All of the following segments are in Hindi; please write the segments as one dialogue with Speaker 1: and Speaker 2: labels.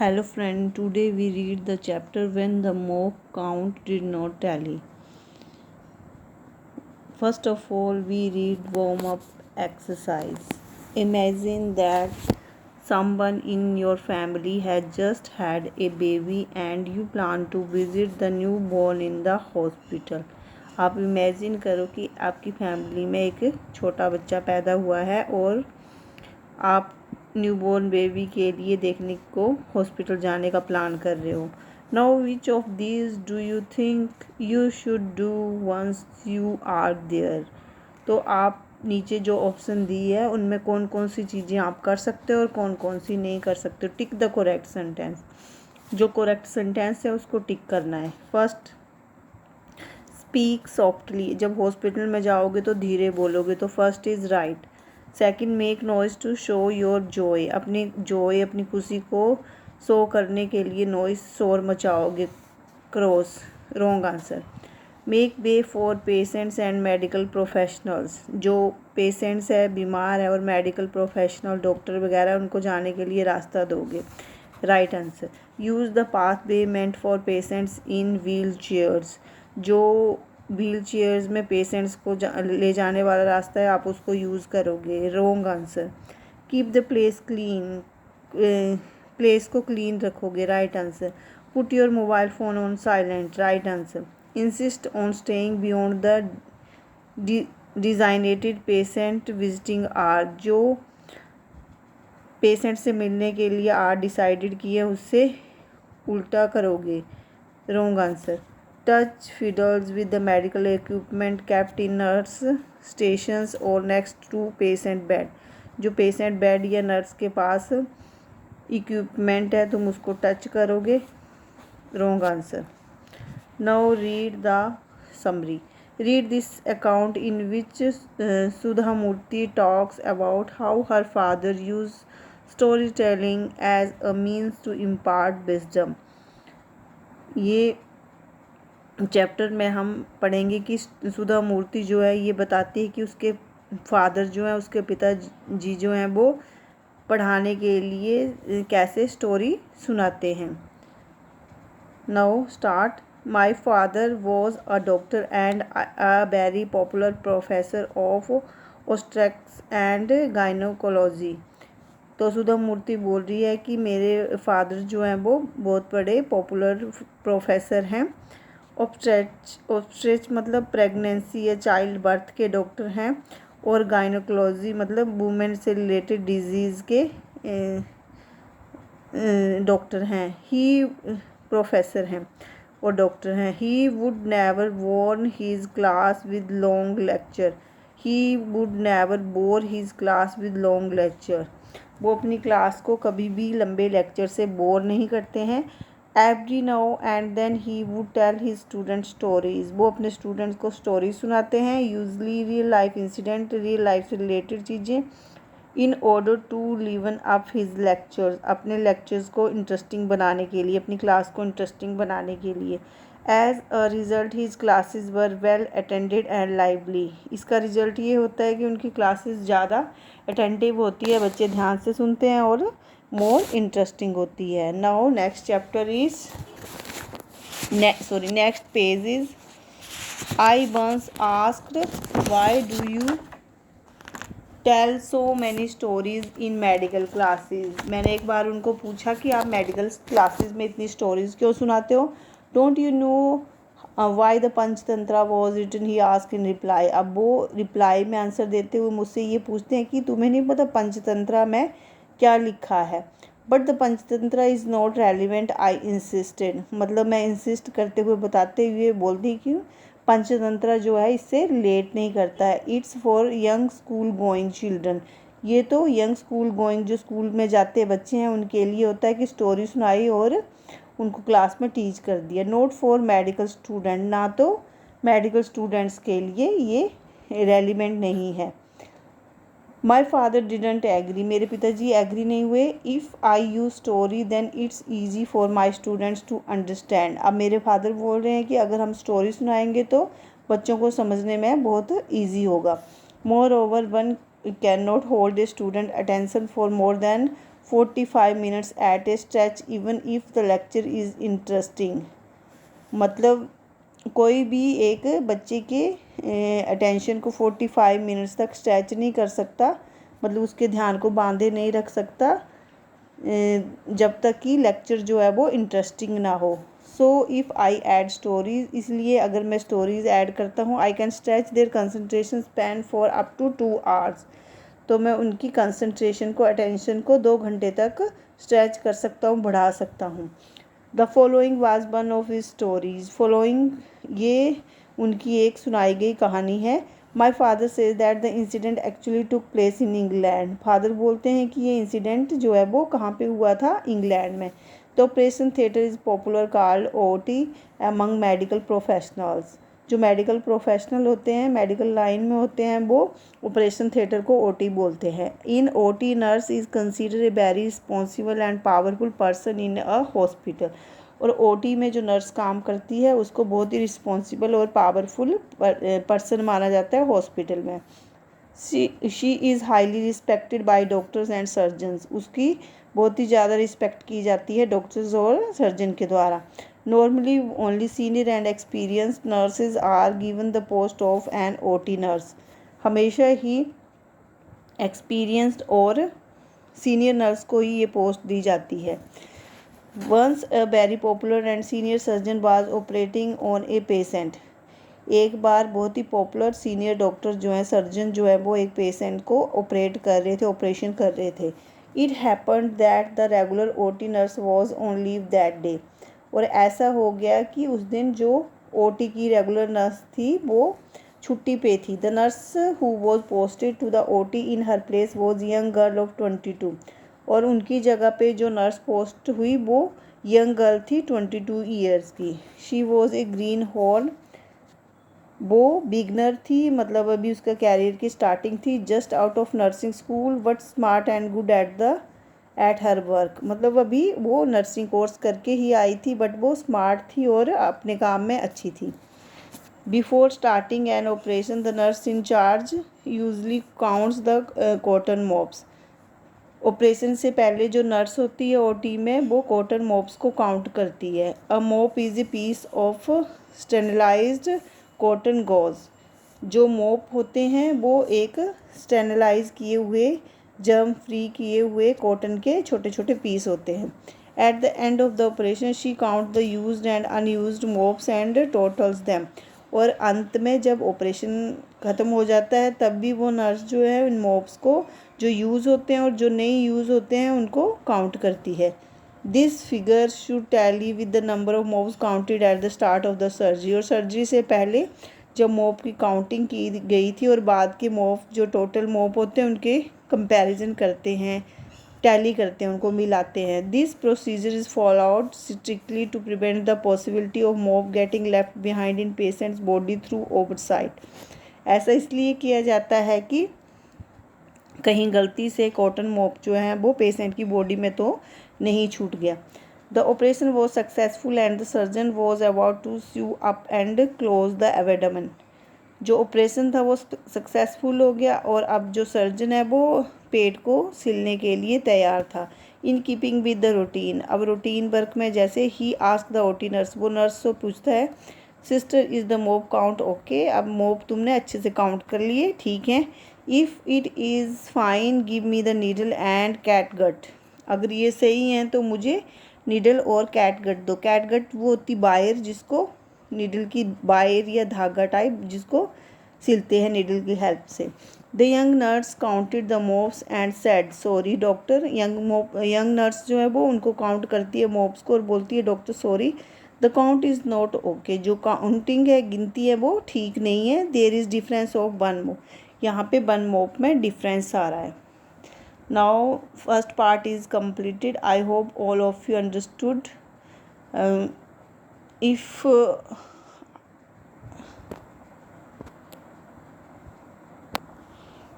Speaker 1: Hello friend, today we read the chapter when the mock count did not tally. First of all, we read warm up exercise. Imagine that someone in your family has just had a baby and you plan to visit the newborn in the hospital. आप इमेजिन करो कि आपकी फैमिली में एक छोटा बच्चा पैदा हुआ है और आप न्यूबॉर्न बेबी के लिए देखने को हॉस्पिटल जाने का प्लान कर रहे हो. Now which of these do you think you should do once you are there. तो आप नीचे जो ऑप्शन दी है उनमें कौन कौन सी चीज़ें आप कर सकते हो और कौन कौन सी नहीं कर सकते हो. Tick the correct sentence. जो करेक्ट सेंटेंस है उसको टिक करना है. First, speak softly. जब हॉस्पिटल में जाओगे तो धीरे बोलोगे, तो first is right. Second, make noise to show your joy. अपनी खुशी को शो करने के लिए नॉइज़, शोर मचाओगे. Cross, wrong answer. Make way for patients and medical professionals. जो पेशेंट्स है, बीमार है, और मेडिकल प्रोफेशनल डॉक्टर वगैरह, उनको जाने के लिए रास्ता दोगे. Right answer. Use the path way meant for patients in wheel chairs. जो व्हील चेयर्स में पेशेंट्स को ले जाने वाला रास्ता है, आप उसको यूज़ करोगे. Wrong answer. Keep the place clean. Place को क्लीन रखोगे. Right answer. Put your mobile phone on silent. Right answer. Insist on staying beyond the designated patient visiting hour. जो पेशेंट से मिलने के लिए आर डिसाइडेड किए उससे उल्टा करोगे. Wrong answer. Touch fiddles with the medical equipment kept in nurse stations or next to patient bed. जो पेशेंट बेड या नर्स के पास इक्विपमेंट है तुम उसको टच करोगे. Wrong answer. Now read the summary. Read this account in which Sudha Murthy talks about how her father use story telling as a means to impart wisdom. ये चैप्टर में हम पढ़ेंगे कि सुधा मूर्ति जो है ये बताती है कि उसके फादर जो हैं, उसके पिता जी जो हैं, वो पढ़ाने के लिए कैसे स्टोरी सुनाते हैं. Now start. My father was a doctor and a very popular professor of obstetrics and gynaecology. तो सुधा मूर्ति बोल रही है कि मेरे फादर जो हैं वो बहुत बड़े पॉपुलर प्रोफेसर हैं. ऑब्स्टेट्रिक्स मतलब प्रेगनेंसी या चाइल्ड बर्थ के डॉक्टर हैं, और गायनोकोलॉजी मतलब वुमेन से रिलेटेड डिजीज़ के डॉक्टर हैं. ही प्रोफेसर हैं और डॉक्टर हैं. He would never warn his class with long lecture. He would never bore his class with long lecture. वो अपनी क्लास को कभी भी लंबे लेक्चर से बोर नहीं करते हैं. Every now and then he would tell his student stories. वो अपने स्टूडेंट्स को स्टोरी सुनाते हैं. Usually real life incident, real life से रिलेटेड चीज़ें. In order to liven up his lectures. अपने लेक्चर्स को इंटरेस्टिंग बनाने के लिए, अपनी क्लास को इंटरेस्टिंग बनाने के लिए. As a result his classes were well attended and lively. इसका रिजल्ट ये होता है कि उनकी क्लासेस ज़्यादा अटेंटिव होती है, बच्चे ध्यान से सुनते हैं और मोर इंटरेस्टिंग होती है. Now next chapter is next page is I once asked why do you tell so many stories in medical classes. मैंने एक बार उनको पूछा कि आप मेडिकल क्लासेस में इतनी स्टोरीज क्यों सुनाते हो. Don't you know why the Panchatantra was written, he ask in reply. अब वो रिप्लाई में आंसर देते हुए मुझसे ये पूछते हैं कि तुम्हें नहीं पता पंचतंत्रा में क्या लिखा है. But the Panchatantra is not relevant, I insisted. मतलब मैं इंसिस्ट करते हुए बताते हुए बोलती कि पंचतंत्रा जो है इससे रिलेट नहीं करता है. It's for young school going children. ये तो यंग स्कूल गोइंग, जो स्कूल में जाते बच्चे हैं, उनके लिए होता है कि स्टोरी सुनाई और उनको क्लास में टीच कर दिया. Note for medical student. ना तो मेडिकल स्टूडेंट्स के लिए ये रेलिवेंट नहीं है. My father didn't agree. मेरे पिताजी एग्री नहीं हुए. If I use story then it's easy for my students to understand. अब मेरे फादर बोल रहे हैं कि अगर हम स्टोरी सुनाएंगे तो बच्चों को समझने में बहुत ईजी होगा. More over one can not hold a student attention for more than 45 minutes at a stretch even if the lecture is interesting। मतलब कोई भी एक बच्चे के अटेंशन को 45 मिनट्स तक स्ट्रेच नहीं कर सकता, मतलब उसके ध्यान को बांधे नहीं रख सकता जब तक कि लेक्चर जो है वो इंटरेस्टिंग ना हो। So if I add stories, इसलिए अगर मैं स्टोरीज ऐड करता हूँ, I can stretch their concentration span for up to 2 hours, तो मैं उनकी कंसंट्रेशन को, अटेंशन को 2 घंटे तक स्ट्रेच कर सकता हूँ, बढ़ा सकता हूँ। The following was one of his stories, following ये उनकी एक सुनाई गई कहानी है। My father says that the incident actually took place in England, father बोलते हैं कि ये इंसिडेंट जो है वो कहाँ पे हुआ था, इंग्लैंड में। The operation theatre is popular called OT among medical professionals, जो मेडिकल प्रोफेशनल होते हैं, मेडिकल लाइन में होते हैं, वो ऑपरेशन थिएटर को ओटी बोलते हैं। इन OT nurse is consider a very responsible and powerful person in a hospital, और ओटी में जो नर्स काम करती है उसको बहुत ही रिस्पॉन्सिबल और पावरफुल पर्सन माना जाता है हॉस्पिटल में। She is highly respected by doctors and surgeons, उसकी बहुत ही ज़्यादा रिस्पेक्ट की जाती है डॉक्टर्स और सर्जन के द्वारा। Normally only senior and experienced nurses are given the post of an OT nurse, हमेशा ही एक्सपीरियंस्ड और सीनियर नर्स को ही ये पोस्ट दी जाती है। Once a very popular and senior surgeon was operating on a patient, एक बार बहुत ही पॉपुलर सीनियर डॉक्टर जो हैं, सर्जन जो है, वो एक पेशेंट को ऑपरेट कर रहे थे, ऑपरेशन कर रहे थे। It happened that the regular OT nurse was on leave that day, और ऐसा हो गया कि उस दिन जो ओटी की रेगुलर नर्स थी वो छुट्टी पे थी। The nurse who was posted to the OT in her place was young girl of 22, और उनकी जगह पे जो नर्स पोस्ट हुई वो यंग गर्ल थी 22 ईयर्स की। She was a green horn, वो बिगनर थी, मतलब अभी उसका कैरियर की स्टार्टिंग थी। Just out of nursing school but smart and good at her work, मतलब अभी वो नर्सिंग कोर्स करके ही आई थी, बट वो स्मार्ट थी और अपने काम में अच्छी थी। Before starting an operation the nurse in charge usually counts the cotton mops, operation से पहले जो नर्स होती है ओटी में, वो कॉटन मॉप्स को काउंट करती है। A mop is a piece of sterilized cotton gauze, जो मॉप होते हैं वो एक स्टेनलाइज किए हुए, जर्म फ्री किए हुए कॉटन के छोटे छोटे पीस होते हैं। At the end of the operation she count the used and unused mops and totals them, और अंत में जब ऑपरेशन ख़त्म हो जाता है तब भी वो नर्स जो है इन मॉप्स को, जो यूज़ होते हैं और जो नहीं यूज़ होते हैं, उनको काउंट करती है। This figure should tally with the number of mops counted at the start of the surgery, और सर्जरी से पहले जब मॉप की काउंटिंग की गई थी और बाद के मॉप, जो टोटल मॉप होते हैं, उनके कंपैरिजन करते हैं, टैली करते हैं, उनको मिलाते हैं। This procedure is followed strictly to prevent the possibility of mop getting left behind in patient's body through oversight. ऐसा इसलिए किया जाता है कि कहीं गलती से कॉटन मॉप जो है वो पेशेंट की बॉडी में तो नहीं छूट गया। The operation was successful and the surgeon was about to sew up and close the abdomen, जो ऑपरेशन था वो सक्सेसफुल हो गया और अब जो सर्जन है वो पेट को सिलने के लिए तैयार था। In keeping with the routine, अब रूटीन वर्क में जैसे he ask the OT nurse, वो नर्स से पूछता है, सिस्टर इज़ द मोप काउंट ओके, अब मोप तुमने अच्छे से काउंट कर लिए, ठीक है। If it is fine give me the needle and catgut, अगर ये सही हैं तो मुझे नीडल और कैट गट दो। कैट गट वो होती बायर, जिसको नीडल की बायर या धागा टाइप, जिसको सिलते हैं नीडल की हेल्प से। The young nurse counted the मोप्स and said sorry doctor, young nurse जो है वो उनको काउंट करती है मोप्स को और बोलती है doctor sorry, the count is not okay, जो काउंटिंग है, गिनती है, वो ठीक नहीं है। There is difference of one mop, यहाँ पे वन मोप में डिफरेंस आ रहा है। Now first part is completed. I hope all of you understood.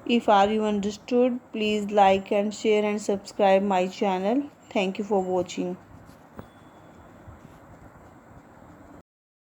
Speaker 1: If are you understood, please like and share and subscribe my channel. Thank you for watching.